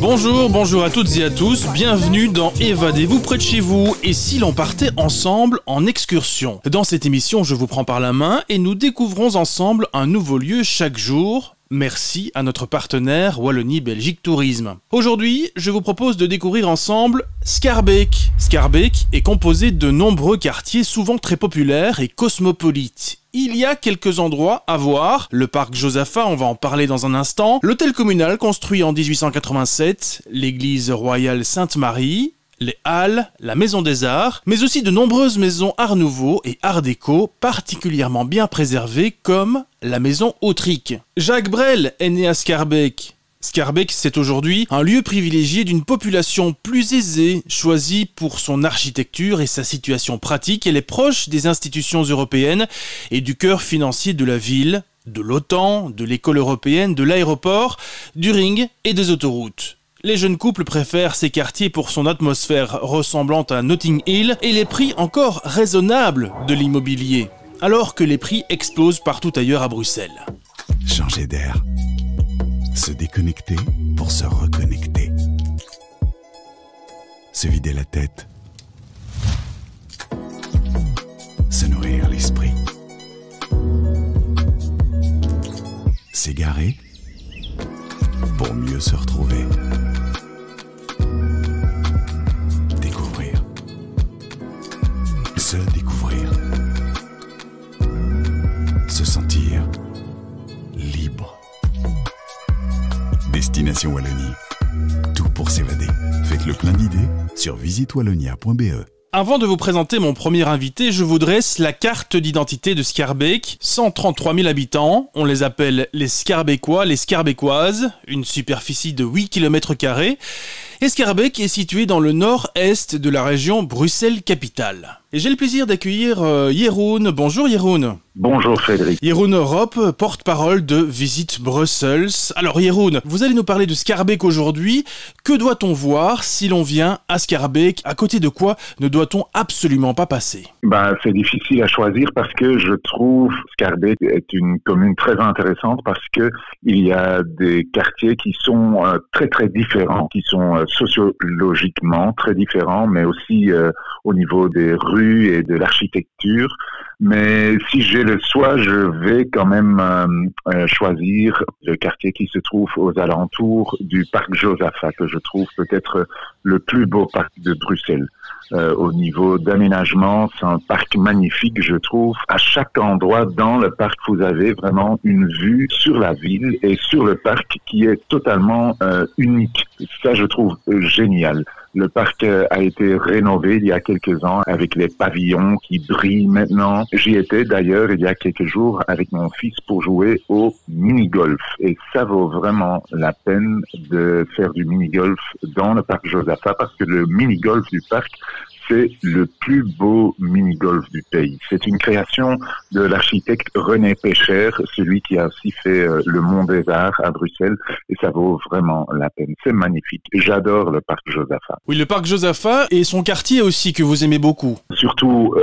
Bonjour à toutes et à tous, bienvenue dans Évadez-vous près de chez vous et si l'on partait ensemble en excursion. Dans cette émission, je vous prends par la main et nous découvrons ensemble un nouveau lieu chaque jour. Merci à notre partenaire Wallonie-Belgique Tourisme. Aujourd'hui, je vous propose de découvrir ensemble Schaerbeek. Schaerbeek est composé de nombreux quartiers souvent très populaires et cosmopolites. Il y a quelques endroits à voir, le parc Josaphat, on va en parler dans un instant, l'hôtel communal construit en 1887, l'église royale Sainte-Marie, les Halles, la Maison des Arts, mais aussi de nombreuses maisons Art Nouveau et Art Déco particulièrement bien préservées comme la maison Autric. Jacques Brel est né à Schaerbeek. Schaerbeek, c'est aujourd'hui un lieu privilégié d'une population plus aisée, choisie pour son architecture et sa situation pratique. Elle est proche des institutions européennes et du cœur financier de la ville, de l'OTAN, de l'école européenne, de l'aéroport, du ring et des autoroutes. Les jeunes couples préfèrent ces quartiers pour son atmosphère ressemblant à Notting Hill et les prix encore raisonnables de l'immobilier, alors que les prix explosent partout ailleurs à Bruxelles. Changer d'air. Se déconnecter pour se reconnecter. Se vider la tête. Se nourrir l'esprit. S'égarer pour mieux se retrouver. Découvrir. Se découvrir. Se sentir libre. Destination Wallonie. Tout pour s'évader. Faites le plein d'idées sur visitewallonia.be. Avant de vous présenter mon premier invité, je vous dresse la carte d'identité de Schaerbeek. 133 000 habitants, on les appelle les Schaerbeekois, les Schaerbeekoises, une superficie de 8 km². Et Schaerbeek est situé dans le nord-est de la région Bruxelles-Capitale. Et j'ai le plaisir d'accueillir Jeroen. Bonjour Jeroen. Bonjour Frédéric. Jeroen Europe, porte-parole de Visit Brussels. Alors Jeroen, vous allez nous parler de Schaerbeek aujourd'hui. Que doit-on voir si l'on vient à Schaerbeek? À côté de quoi ne doit-on absolument pas passer? C'est difficile à choisir parce que je trouve Schaerbeek est une commune très intéressante parce que il y a des quartiers qui sont très très différents, qui sont sociologiquement très différents, mais aussi au niveau des rues et de l'architecture. Mais si j'ai le choix, je vais quand même choisir le quartier qui se trouve aux alentours du parc Josaphat, que je trouve peut-être le plus beau parc de Bruxelles. Au niveau d'aménagement, c'est un parc magnifique, je trouve. À chaque endroit dans le parc, vous avez vraiment une vue sur la ville et sur le parc qui est totalement unique. Ça, je trouve génial. Le parc a été rénové il y a quelques ans avec les pavillons qui brillent maintenant. J'y étais d'ailleurs il y a quelques jours avec mon fils pour jouer au mini-golf. Et ça vaut vraiment la peine de faire du mini-golf dans le parc Josaphat parce que le mini-golf du parc, c'est le plus beau mini-golf du pays. C'est une création de l'architecte René Pécher, celui qui a aussi fait le Mont des Arts à Bruxelles, et ça vaut vraiment la peine. C'est magnifique. J'adore le parc Josaphat. Oui, le parc Josaphat et son quartier aussi que vous aimez beaucoup. Surtout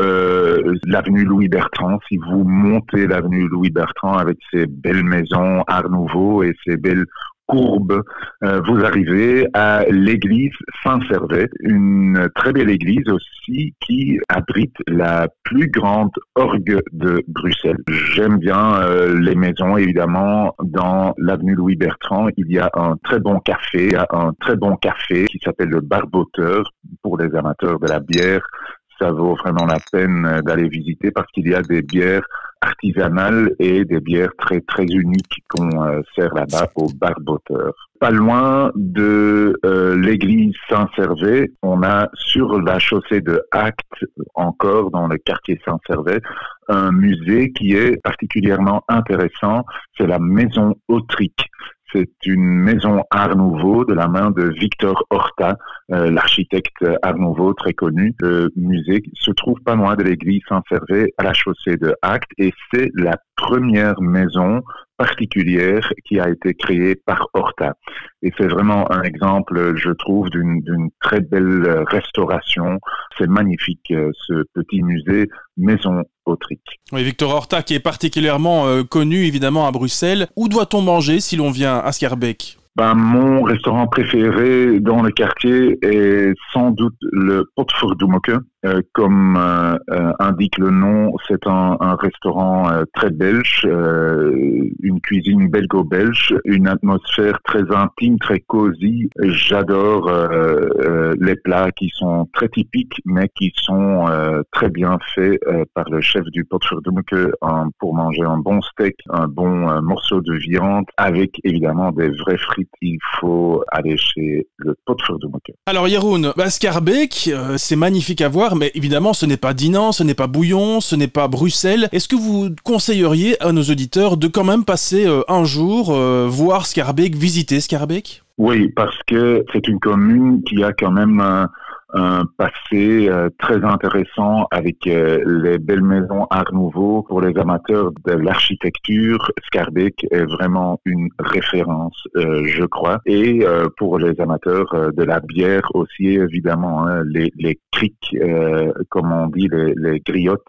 l'avenue Louis-Bertrand. Si vous montez l'avenue Louis-Bertrand avec ses belles maisons Art Nouveau et ses belles courbes, vous arrivez à l'église Saint-Servais, une très belle église aussi qui abrite la plus grande orgue de Bruxelles. J'aime bien les maisons, évidemment. Dans l'avenue Louis-Bertrand, il y a un très bon café, qui s'appelle le Barboteur pour les amateurs de la bière. Ça vaut vraiment la peine d'aller visiter parce qu'il y a des bières artisanales et des bières très très uniques qu'on sert là-bas au Barboteur. Pas loin de l'église Saint-Servais, on a sur la chaussée de Actes, encore dans le quartier Saint-Servais, un musée qui est particulièrement intéressant, c'est la maison Autric. C'est une maison Art Nouveau de la main de Victor Horta, l'architecte Art Nouveau très connu. Le musée se trouve pas loin de l'église Saint-Servais à la chaussée de Actes et c'est la première maison particulière qui a été créée par Horta. Et c'est vraiment un exemple, je trouve, d'une très belle restauration. C'est magnifique, ce petit musée Maison Autric. Oui, Victor Horta qui est particulièrement connu évidemment à Bruxelles. Où doit-on manger si l'on vient à Schaerbeek ? Mon restaurant préféré dans le quartier est sans doute le Potverdoemeke. Comme indique le nom, c'est un restaurant très belge, une cuisine belgo-belge, une atmosphère très intime, très cosy. J'adore les plats qui sont très typiques, mais qui sont très bien faits par le chef du Potverdoemeke pour manger un bon steak, un bon morceau de viande, avec évidemment des vraies frites. Il faut aller chez le Potverdoemeke. Alors Jeroen, Schaerbeek, c'est magnifique à voir, mais évidemment ce n'est pas Dinan, ce n'est pas Bouillon, ce n'est pas Bruxelles. Est-ce que vous conseilleriez à nos auditeurs de quand même passer un jour voir Schaerbeek, visiter Schaerbeek ? Oui, parce que c'est une commune qui a quand même un passé très intéressant avec les belles maisons Art Nouveau. Pour les amateurs de l'architecture, Schaerbeek est vraiment une référence, je crois. Et pour les amateurs de la bière aussi, évidemment, les criques, comme on dit, les griottes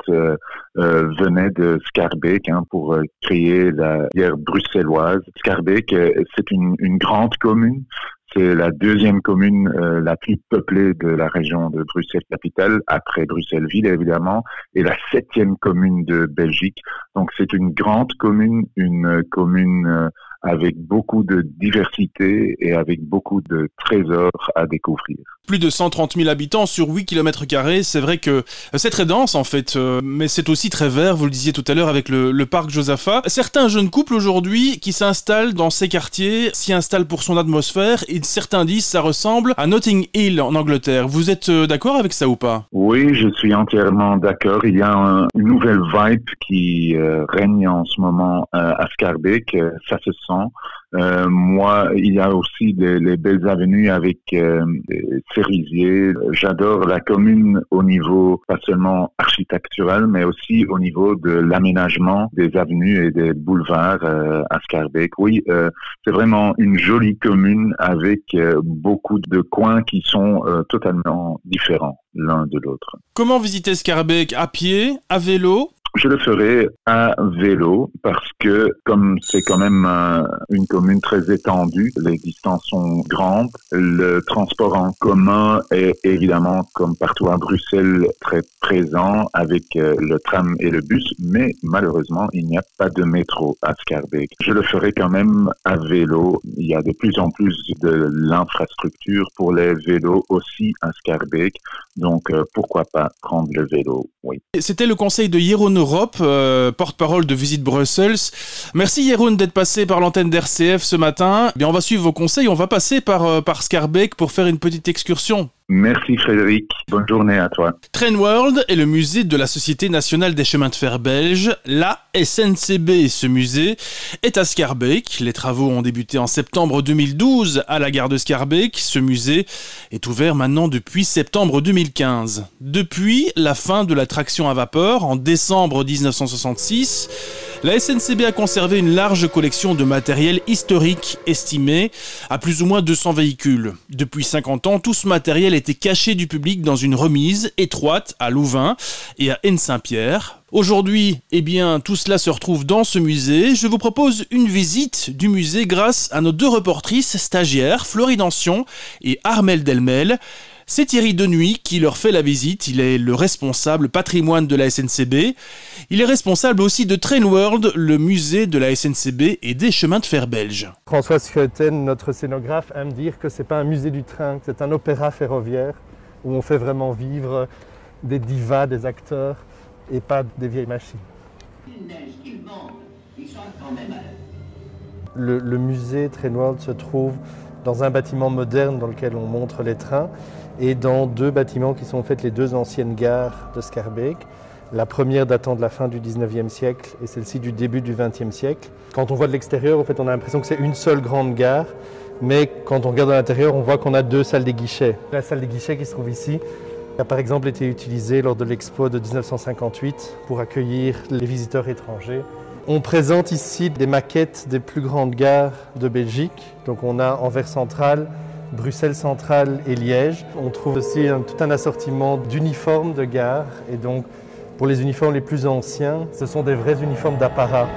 venaient de Schaerbeek pour créer la bière bruxelloise. Schaerbeek, c'est une grande commune. C'est la deuxième commune la plus peuplée de la région de Bruxelles-Capitale, après Bruxelles-Ville évidemment, et la 7e commune de Belgique. Donc c'est une grande commune, une commune avec beaucoup de diversité et avec beaucoup de trésors à découvrir. Plus de 130 000 habitants sur 8 km², c'est vrai que c'est très dense en fait, mais c'est aussi très vert, vous le disiez tout à l'heure avec le parc Josaphat. Certains jeunes couples aujourd'hui qui s'installent dans ces quartiers s'y installent pour son atmosphère et certains disent ça ressemble à Notting Hill en Angleterre. Vous êtes d'accord avec ça ou pas ? Oui, je suis entièrement d'accord. Il y a une nouvelle vibe qui règne en ce moment à Schaerbeek, ça se sent. Moi, il y a aussi les belles avenues avec des cerisiers. J'adore la commune au niveau pas seulement architectural, mais aussi au niveau de l'aménagement des avenues et des boulevards à Schaerbeek. Oui, c'est vraiment une jolie commune avec beaucoup de coins qui sont totalement différents l'un de l'autre. Comment visiter Schaerbeek ? À pied, à vélo ? Je le ferai à vélo parce que comme c'est quand même une commune très étendue, les distances sont grandes. Le transport en commun est évidemment, comme partout à Bruxelles, très présent avec le tram et le bus, mais malheureusement, il n'y a pas de métro à Schaerbeek. Je le ferai quand même à vélo. Il y a de plus en plus de l'infrastructure pour les vélos aussi à Schaerbeek. Donc, pourquoi pas prendre le vélo, oui. C'était le conseil de Jeroen Europe, porte-parole de Visite Brussels. Merci Jeroen d'être passé par l'antenne d'RCF ce matin. Bien, on va suivre vos conseils, on va passer par Schaerbeek pour faire une petite excursion. Merci Frédéric, bonne journée à toi. Train World est le musée de la Société nationale des chemins de fer belge, la SNCB. Ce musée est à Schaerbeek. Les travaux ont débuté en septembre 2012 à la gare de Schaerbeek. Ce musée est ouvert maintenant depuis septembre 2015. Depuis la fin de la traction à vapeur en décembre 1966, la SNCB a conservé une large collection de matériel historique estimé à plus ou moins 200 véhicules. Depuis 50 ans, tout ce matériel était caché du public dans une remise étroite à Louvain et à Aine-Saint-Pierre. Aujourd'hui, tout cela se retrouve dans ce musée. Je vous propose une visite du musée grâce à nos deux reportrices stagiaires, Florie Dancion et Armelle Delmel. C'est Thierry Denuy qui leur fait la visite. Il est le responsable patrimoine de la SNCB. Il est responsable aussi de Train World, le musée de la SNCB et des chemins de fer belges. François Scheuten, notre scénographe, aime dire que ce n'est pas un musée du train, que c'est un opéra ferroviaire où on fait vraiment vivre des divas, des acteurs et pas des vieilles machines. Le musée Train World se trouve dans un bâtiment moderne dans lequel on montre les trains et dans deux bâtiments qui sont en fait les deux anciennes gares de Schaerbeek. La première datant de la fin du 19e siècle et celle-ci du début du 20e siècle. Quand on voit de l'extérieur, en fait, on a l'impression que c'est une seule grande gare, mais quand on regarde à l'intérieur, on voit qu'on a deux salles des guichets. La salle des guichets qui se trouve ici a par exemple été utilisée lors de l'Expo de 1958 pour accueillir les visiteurs étrangers. On présente ici des maquettes des plus grandes gares de Belgique. Donc on a Anvers Central, Bruxelles Centrale et Liège. On trouve aussi tout un assortiment d'uniformes de gare. Et donc pour les uniformes les plus anciens, ce sont des vrais uniformes d'apparat.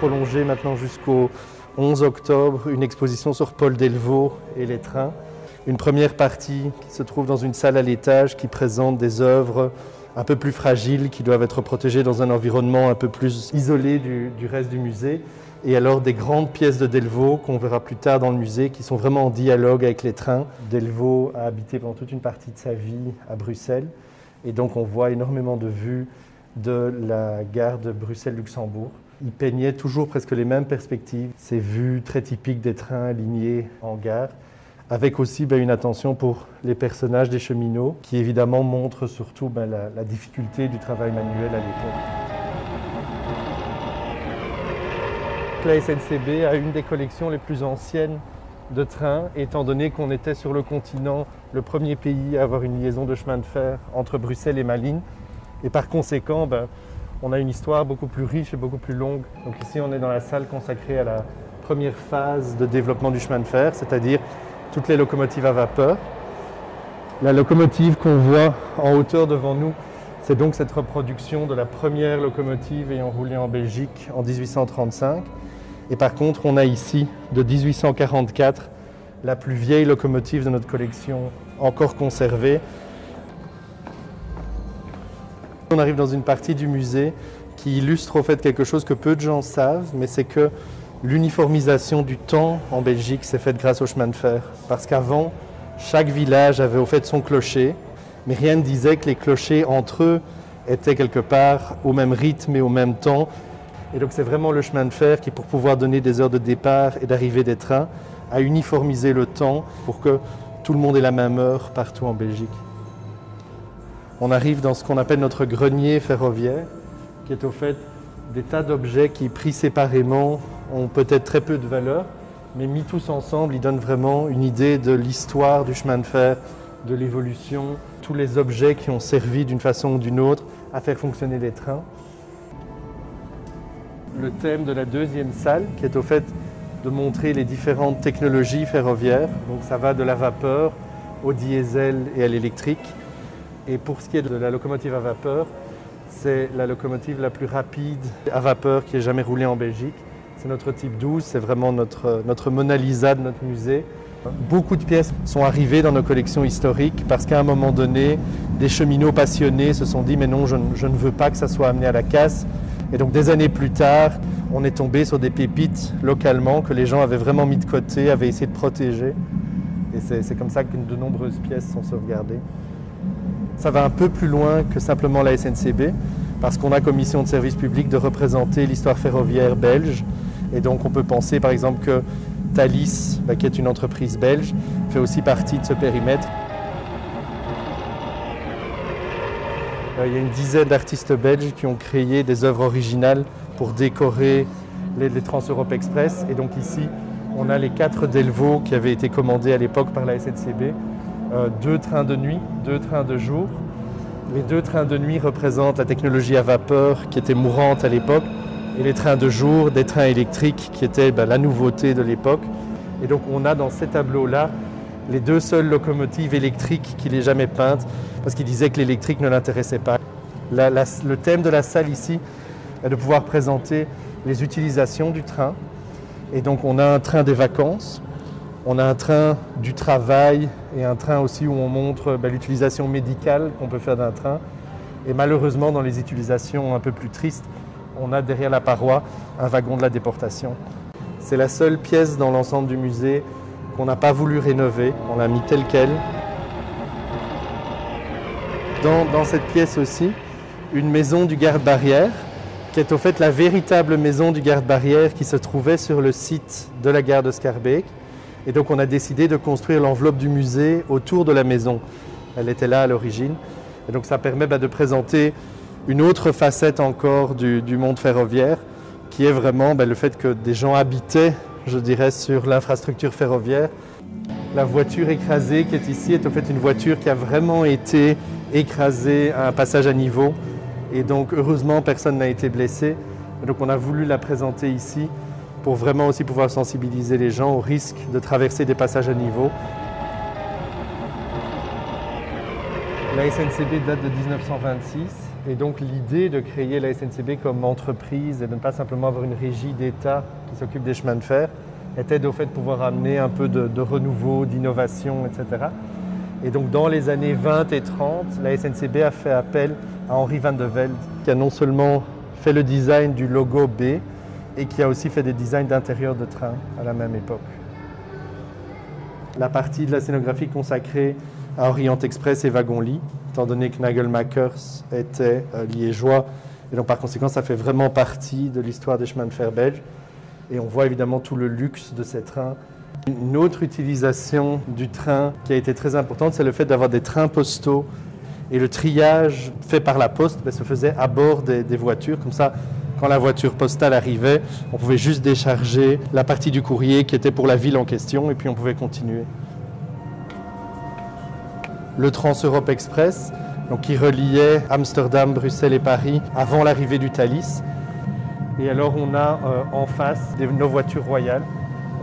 prolonger maintenant jusqu'au 11 octobre une exposition sur Paul Delvaux et les trains. Une première partie qui se trouve dans une salle à l'étage qui présente des œuvres un peu plus fragiles qui doivent être protégées dans un environnement un peu plus isolé du reste du musée. Et alors des grandes pièces de Delvaux qu'on verra plus tard dans le musée qui sont vraiment en dialogue avec les trains. Delvaux a habité pendant toute une partie de sa vie à Bruxelles et donc on voit énormément de vues de la gare de Bruxelles-Luxembourg. Il peignait toujours presque les mêmes perspectives, ces vues très typiques des trains alignés en gare, avec aussi une attention pour les personnages des cheminots, qui évidemment montrent surtout la difficulté du travail manuel à l'époque. La SNCB a une des collections les plus anciennes de trains, étant donné qu'on était sur le continent le premier pays à avoir une liaison de chemin de fer entre Bruxelles et Malines. Et par conséquent, on a une histoire beaucoup plus riche et beaucoup plus longue. Donc ici, on est dans la salle consacrée à la première phase de développement du chemin de fer, c'est-à-dire toutes les locomotives à vapeur. La locomotive qu'on voit en hauteur devant nous, c'est donc cette reproduction de la première locomotive ayant roulé en Belgique en 1835. Et par contre, on a ici, de 1844, la plus vieille locomotive de notre collection encore conservée. On arrive dans une partie du musée qui illustre au fait quelque chose que peu de gens savent, mais c'est que l'uniformisation du temps en Belgique s'est faite grâce au chemin de fer. Parce qu'avant, chaque village avait au fait son clocher, mais rien ne disait que les clochers entre eux étaient quelque part au même rythme et au même temps. Et donc c'est vraiment le chemin de fer qui, pour pouvoir donner des heures de départ et d'arrivée des trains, a uniformisé le temps pour que tout le monde ait la même heure partout en Belgique. On arrive dans ce qu'on appelle notre grenier ferroviaire, qui est au fait des tas d'objets qui, pris séparément, ont peut-être très peu de valeur, mais mis tous ensemble, ils donnent vraiment une idée de l'histoire du chemin de fer, de l'évolution, tous les objets qui ont servi d'une façon ou d'une autre à faire fonctionner les trains. Le thème de la deuxième salle, qui est au fait de montrer les différentes technologies ferroviaires, donc ça va de la vapeur au diesel et à l'électrique. Et pour ce qui est de la locomotive à vapeur, c'est la locomotive la plus rapide à vapeur qui ait jamais roulé en Belgique. C'est notre type 12, c'est vraiment notre Mona Lisa de notre musée. Beaucoup de pièces sont arrivées dans nos collections historiques parce qu'à un moment donné, des cheminots passionnés se sont dit « mais non, je ne veux pas que ça soit amené à la casse ». Et donc des années plus tard, on est tombé sur des pépites localement que les gens avaient vraiment mis de côté, avaient essayé de protéger. Et c'est comme ça que de nombreuses pièces sont sauvegardées. Ça va un peu plus loin que simplement la SNCB, parce qu'on a comme mission de service public de représenter l'histoire ferroviaire belge. Et donc on peut penser par exemple que Thalys, qui est une entreprise belge, fait aussi partie de ce périmètre. Il y a une dizaine d'artistes belges qui ont créé des œuvres originales pour décorer les Trans-Europe Express. Et donc ici, on a les 4 Delvaux qui avaient été commandés à l'époque par la SNCB. 2 trains de nuit, 2 trains de jour. Les 2 trains de nuit représentent la technologie à vapeur qui était mourante à l'époque. Et les trains de jour, des trains électriques qui étaient la nouveauté de l'époque. Et donc on a dans ces tableaux-là les 2 seules locomotives électriques qu'il ait jamais peintes, parce qu'il disait que l'électrique ne l'intéressait pas. Le thème de la salle ici est de pouvoir présenter les utilisations du train. Et donc on a un train des vacances, on a un train du travail et un train aussi où on montre l'utilisation médicale qu'on peut faire d'un train. Et malheureusement, dans les utilisations un peu plus tristes, on a derrière la paroi un wagon de la déportation. C'est la seule pièce dans l'ensemble du musée qu'on n'a pas voulu rénover, on l'a mis telle quelle. Dans cette pièce aussi, une maison du garde-barrière, qui est au fait la véritable maison du garde-barrière qui se trouvait sur le site de la gare de Schaerbeek. Et donc on a décidé de construire l'enveloppe du musée autour de la maison. Elle était là à l'origine. Et donc ça permet de présenter une autre facette encore du monde ferroviaire, qui est vraiment le fait que des gens habitaient, je dirais, sur l'infrastructure ferroviaire. La voiture écrasée qui est ici est au fait une voiture qui a vraiment été écrasée à un passage à niveau. Et donc heureusement personne n'a été blessé. Et donc on a voulu la présenter ici pour vraiment aussi pouvoir sensibiliser les gens au risque de traverser des passages à niveau. La SNCB date de 1926 Et donc l'idée de créer la SNCB comme entreprise et de ne pas simplement avoir une régie d'État qui s'occupe des chemins de fer était au fait de pouvoir amener un peu de renouveau, d'innovation, etc. Et donc dans les années 20 et 30, la SNCB a fait appel à Henri van de Velde, qui a non seulement fait le design du logo B, et qui a aussi fait des designs d'intérieur de train à la même époque. La partie de la scénographie consacrée à Orient Express et Wagon-Lit, étant donné que Nagelmakers était liégeois, et donc par conséquent ça fait vraiment partie de l'histoire des chemins de fer belges. Et on voit évidemment tout le luxe de ces trains. Une autre utilisation du train qui a été très importante, c'est le fait d'avoir des trains postaux. Et le triage fait par la poste se faisait à bord des voitures. Comme ça, quand la voiture postale arrivait, on pouvait juste décharger la partie du courrier qui était pour la ville en question et puis on pouvait continuer. Le Trans-Europe Express, donc, qui reliait Amsterdam, Bruxelles et Paris avant l'arrivée du Thalys. Et alors on a en face nos voitures royales.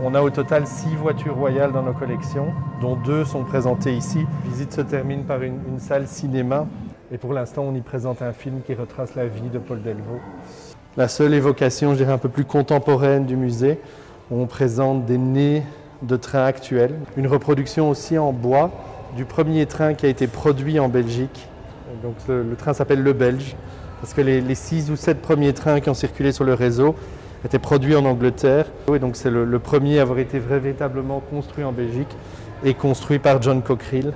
On a au total 6 voitures royales dans nos collections, dont 2 sont présentées ici. La visite se termine par une salle cinéma. Et pour l'instant, on y présente un film qui retrace la vie de Paul Delvaux. La seule évocation, je dirais, un peu plus contemporaine du musée, où on présente des nez de trains actuels. Une reproduction aussi en bois du premier train qui a été produit en Belgique. Donc le train s'appelle Le Belge, parce que les 6 ou 7 premiers trains qui ont circulé sur le réseau étaient produits en Angleterre. Et donc c'est le premier à avoir été véritablement construit en Belgique et construit par John Cockerill.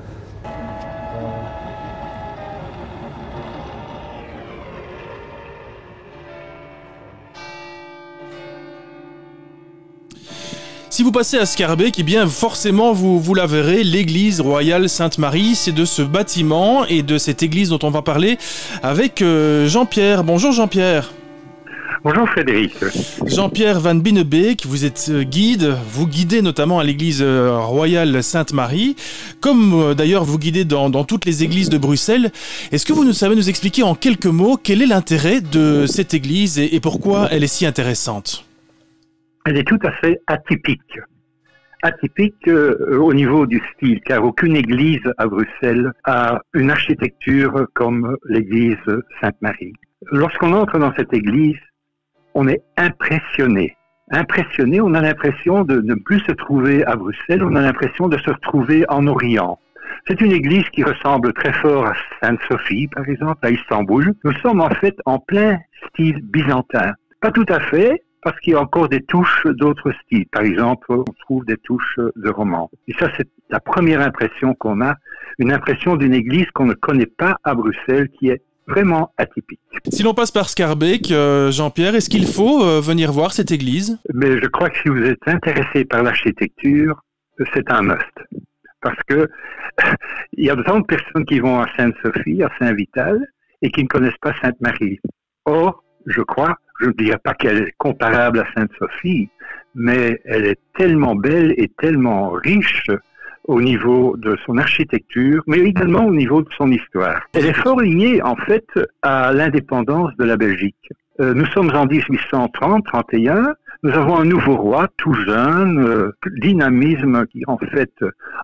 Si vous passez à Scarbeck, eh bien forcément vous la verrez, l'église royale Sainte-Marie. C'est de ce bâtiment et de cette église dont on va parler avec Jean-Pierre. Bonjour Jean-Pierre. Bonjour Frédéric. Jean-Pierre Van Binebeek, vous êtes guide, vous guidez notamment à l'église royale Sainte-Marie, comme d'ailleurs vous guidez dans toutes les églises de Bruxelles. Est-ce que vous savez nous expliquer en quelques mots quel est l'intérêt de cette église et pourquoi elle est si intéressante ? Elle est tout à fait atypique. Atypique au niveau du style, car aucune église à Bruxelles a une architecture comme l'église Sainte-Marie. Lorsqu'on entre dans cette église, on est impressionné. Impressionné, on a l'impression de ne plus se trouver à Bruxelles, on a l'impression de se retrouver en Orient. C'est une église qui ressemble très fort à Sainte-Sophie, par exemple, à Istanbul. Nous sommes en fait en plein style byzantin. Pas tout à fait, parce qu'il y a encore des touches d'autres styles. Par exemple, on trouve des touches de roman. Et ça, c'est la première impression qu'on a, une impression d'une église qu'on ne connaît pas à Bruxelles, qui est vraiment atypique. Si l'on passe par Scarbeck, Jean-Pierre, est-ce qu'il faut venir voir cette église ? Mais je crois que si vous êtes intéressé par l'architecture, c'est un must. Parce que il y a tant de personnes qui vont à Sainte-Sophie, à Saint-Vital, et qui ne connaissent pas Sainte-Marie. Or, je crois, je ne dirais pas qu'elle est comparable à Sainte-Sophie, mais elle est tellement belle et tellement riche au niveau de son architecture, mais également au niveau de son histoire. Elle est fort liée, en fait, à l'indépendance de la Belgique. Nous sommes en 1830-31, nous avons un nouveau roi, tout jeune, dynamisme qui, en fait,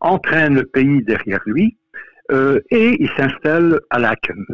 entraîne le pays derrière lui, et il s'installe à Laken.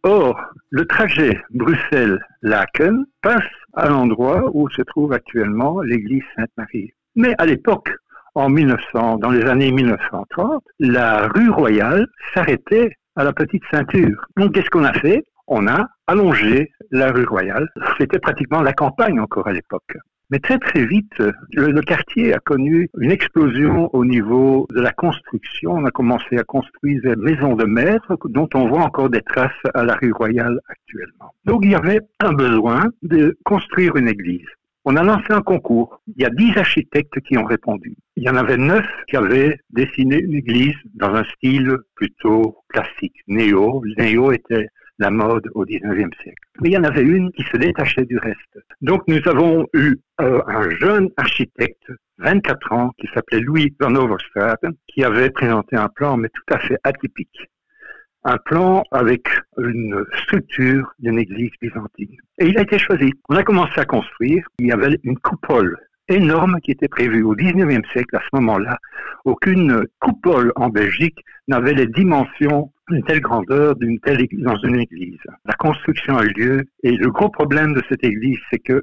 Or, le trajet Bruxelles-Laken passe à l'endroit où se trouve actuellement l'église Sainte-Marie. Mais à l'époque, dans les années 1930, la rue Royale s'arrêtait à la Petite Ceinture. Donc, qu'est-ce qu'on a fait ? On a allongé la rue Royale. C'était pratiquement la campagne encore à l'époque. Mais très très vite, le quartier a connu une explosion au niveau de la construction. On a commencé à construire des maisons de maîtres dont on voit encore des traces à la rue Royale actuellement. Donc il y avait un besoin de construire une église. On a lancé un concours. Il y a 10 architectes qui ont répondu. Il y en avait 9 qui avaient dessiné une église dans un style plutôt classique, néo. Le néo était la mode au 19e siècle. Mais il y en avait une qui se détachait du reste. Donc nous avons eu un jeune architecte, 24 ans, qui s'appelait Louis van Overstraten, qui avait présenté un plan, mais tout à fait atypique. Un plan avec une structure d'une église byzantine. Et il a été choisi. On a commencé à construire. Il y avait une coupole énorme qui était prévue au 19e siècle. À ce moment-là, aucune coupole en Belgique n'avait les dimensions une telle grandeur dans une église. La construction a eu lieu et le gros problème de cette église, c'est que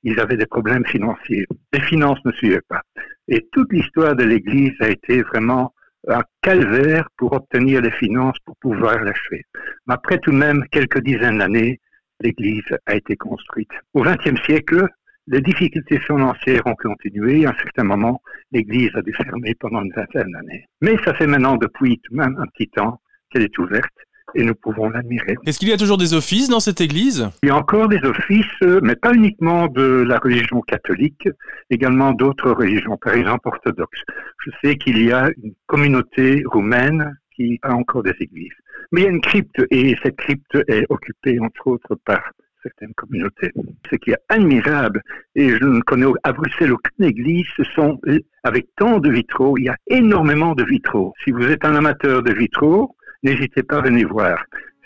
ils avaient des problèmes financiers. Les finances ne suivaient pas. Et toute l'histoire de l'église a été vraiment un calvaire pour obtenir les finances pour pouvoir l'achever. Mais après tout de même quelques dizaines d'années, l'église a été construite. Au XXe siècle, les difficultés financières ont continué. À un certain moment, l'église a dû fermer pendant une vingtaine d'années. Mais ça fait maintenant depuis tout de même un petit temps qu'elle est ouverte et nous pouvons l'admirer. Est-ce qu'il y a toujours des offices dans cette église ? Il y a encore des offices, mais pas uniquement de la religion catholique, également d'autres religions, par exemple orthodoxes. Je sais qu'il y a une communauté roumaine qui a encore des églises. Mais il y a une crypte et cette crypte est occupée entre autres par certaines communautés. Ce qui est admirable, et je ne connais à Bruxelles aucune église, ce sont, avec tant de vitraux, il y a énormément de vitraux. Si vous êtes un amateur de vitraux, n'hésitez pas à venir voir.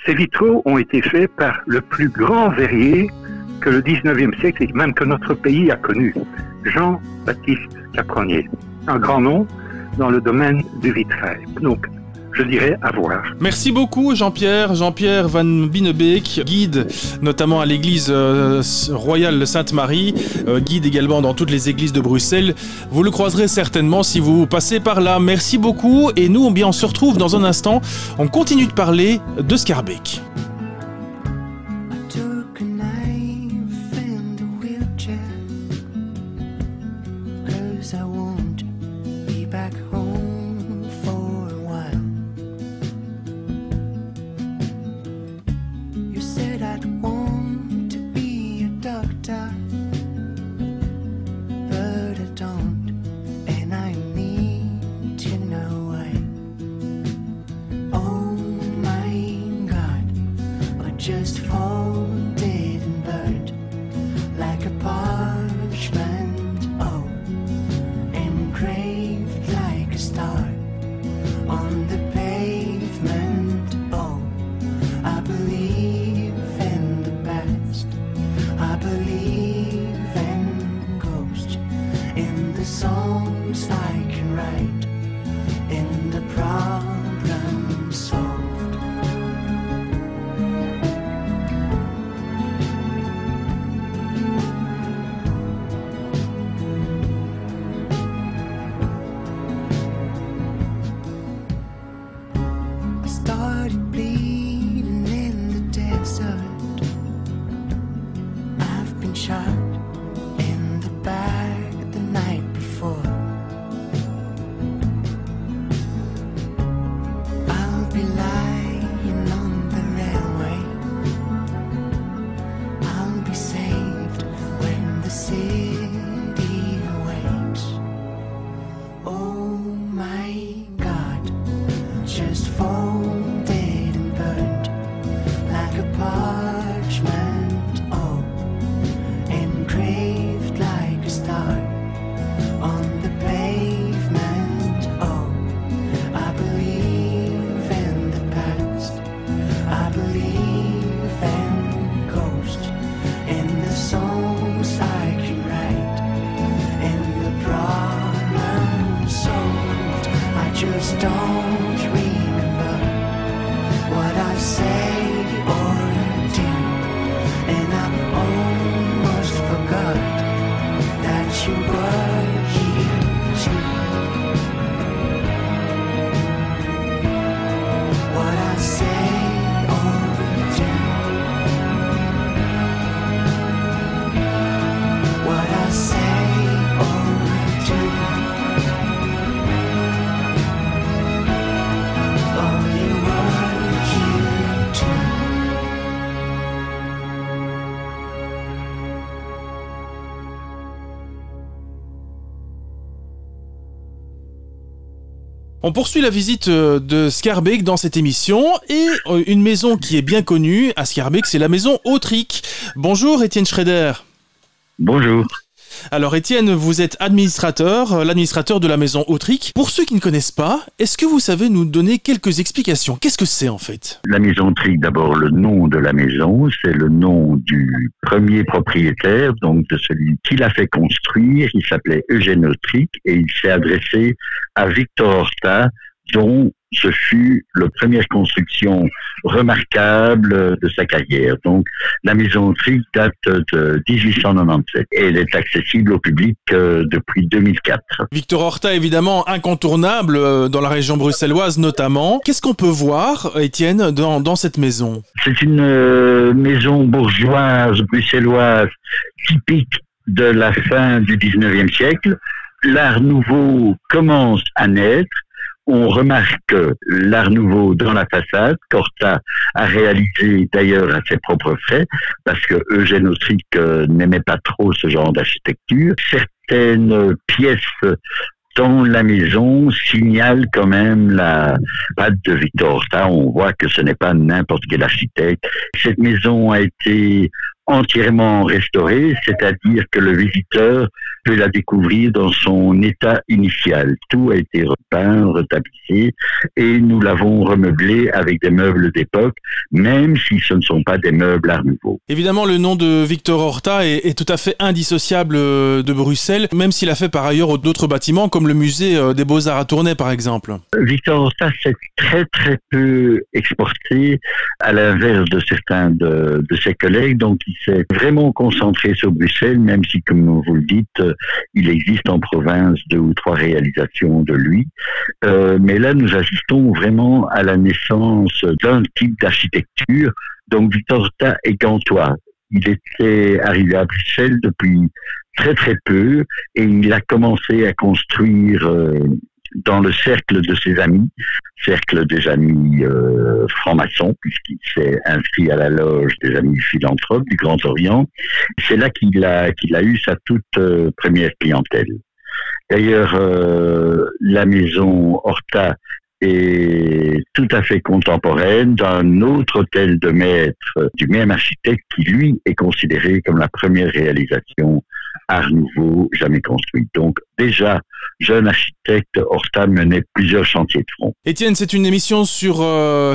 Ces vitraux ont été faits par le plus grand verrier que le 19e siècle et même que notre pays a connu, Jean-Baptiste Capronnier. Un grand nom dans le domaine du vitrail. Donc, je dirais à voir. Merci beaucoup Jean-Pierre Van Binebeek, guide notamment à l'église royale Sainte-Marie, guide également dans toutes les églises de Bruxelles. Vous le croiserez certainement si vous passez par là. Merci beaucoup et nous on se retrouve dans un instant. On continue de parler de Schaerbeek. Just folded and burnt like a parchment, oh, engraved like a star on the pavement, oh. I believe in the past, I believe in ghosts, in the songs I can write, in the problems solved. On poursuit la visite de Schaerbeek dans cette émission et une maison qui est bien connue à Schaerbeek, c'est la maison Autric. Bonjour Étienne Schrader. Bonjour. Alors Étienne, vous êtes l'administrateur de la maison Autric. Pour ceux qui ne connaissent pas, est-ce que vous savez nous donner quelques explications ? Qu'est-ce que c'est en fait ? La maison Autric, d'abord le nom de la maison, c'est le nom du premier propriétaire, donc de celui qui l'a fait construire. Il s'appelait Eugène Autric et il s'est adressé à Victor Horta dont ce fut la première construction remarquable de sa carrière. Donc, la maison Autric date de 1897 et elle est accessible au public depuis 2004. Victor Horta, évidemment, incontournable dans la région bruxelloise notamment. Qu'est-ce qu'on peut voir, Étienne, dans cette maison? C'est une maison bourgeoise bruxelloise typique de la fin du 19e siècle. L'Art nouveau commence à naître. On remarque l'Art nouveau dans la façade, qu'Horta a réalisé d'ailleurs à ses propres frais, parce que Eugène Autric n'aimait pas trop ce genre d'architecture. Certaines pièces dans la maison signalent quand même la patte de Victor Horta. On voit que ce n'est pas n'importe quel architecte. Cette maison a été entièrement restaurée, c'est-à-dire que le visiteur peut la découvrir dans son état initial. Tout a été repeint, retapissé, et nous l'avons remeublé avec des meubles d'époque, même si ce ne sont pas des meubles Art nouveau. Évidemment, le nom de Victor Horta est tout à fait indissociable de Bruxelles, même s'il a fait par ailleurs d'autres bâtiments, comme le musée des Beaux-Arts à Tournai, par exemple. Victor Horta s'est très très peu exporté, à l'inverse de certains de ses collègues, donc il s'est vraiment concentré sur Bruxelles, même si, comme vous le dites, il existe en province 2 ou 3 réalisations de lui. Mais là, nous assistons vraiment à la naissance d'un type d'architecture. Donc, Victor Horta est gantois. Il était arrivé à Bruxelles depuis très très peu et il a commencé à construire dans le cercle de ses amis, cercle des amis francs-maçons, puisqu'il s'est inscrit à la loge des amis philanthropes du Grand Orient. C'est là qu'il a eu sa toute première clientèle. D'ailleurs, la maison Horta est tout à fait contemporaine d'un autre hôtel de maître du même architecte qui, lui, est considéré comme la première réalisation Art nouveau jamais construite. Donc, déjà, jeune architecte, Horta menait plusieurs chantiers de front. Étienne, c'est une émission sur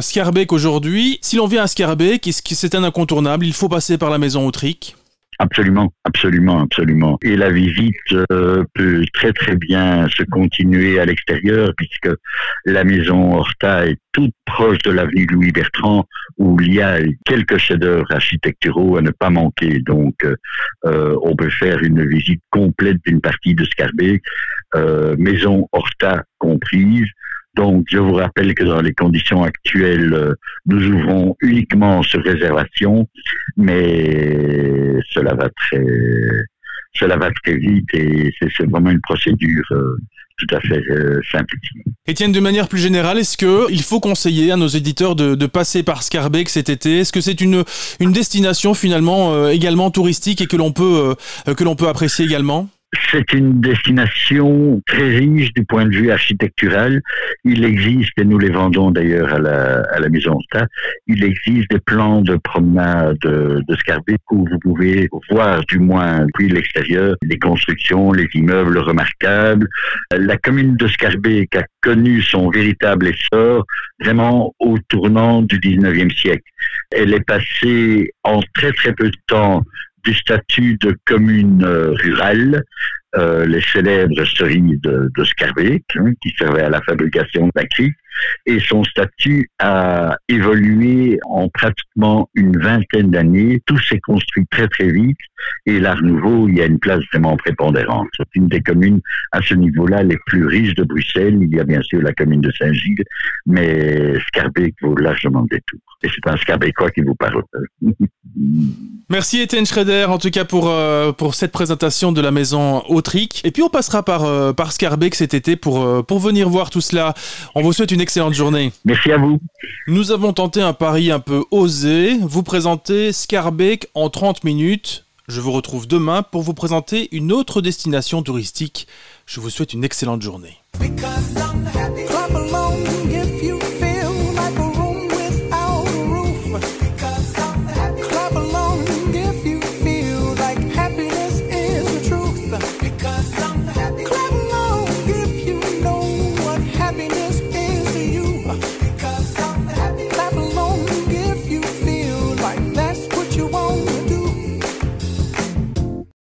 Schaerbeek aujourd'hui. Si l'on vient à Schaerbeek, est-ce que c'est un incontournable? Il faut passer par la maison Autric? Absolument, absolument, absolument. Et la visite peut très très bien se continuer à l'extérieur, puisque la maison Horta est toute proche de l'avenue Louis Bertrand, où il y a quelques chefs-d'œuvre architecturaux à ne pas manquer. Donc, on peut faire une visite complète d'une partie de Schaerbeek, maison Horta comprise. Donc, je vous rappelle que dans les conditions actuelles, nous ouvrons uniquement sur réservation, mais cela va très vite et c'est vraiment une procédure tout à fait simplifiée. Étienne, de manière plus générale, est-ce qu'il faut conseiller à nos éditeurs de passer par Schaerbeek cet été? Est-ce que c'est une destination finalement également touristique et que l'on peut apprécier également? C'est une destination très riche du point de vue architectural. Il existe, et nous les vendons d'ailleurs à la maison Horta, il existe des plans de promenade de Schaerbeek où vous pouvez voir du moins depuis l'extérieur les constructions, les immeubles remarquables. La commune de Schaerbeek a connu son véritable essor vraiment au tournant du 19e siècle. Elle est passée en très très peu de temps du statut de commune rurale, les célèbres cerises de Schaerbeek, qui servaient à la fabrication de la crique, et son statut a évolué en pratiquement une vingtaine d'années. Tout s'est construit très très vite, et l'Art nouveau, il y a une place vraiment prépondérante. C'est une des communes à ce niveau-là les plus riches de Bruxelles. Il y a bien sûr la commune de Saint-Gilles, mais Schaerbeek vaut largement le détour. Et c'est un Schaerbeekois qui vous parle. Merci Étienne Schrader, en tout cas pour cette présentation de la maison Autric. Et puis on passera par Schaerbeek cet été pour venir voir tout cela. On vous souhaite une excellente journée. Merci à vous. Nous avons tenté un pari un peu osé, vous présenter Schaerbeek en 30 minutes. Je vous retrouve demain pour vous présenter une autre destination touristique. Je vous souhaite une excellente journée. Because I'm happy.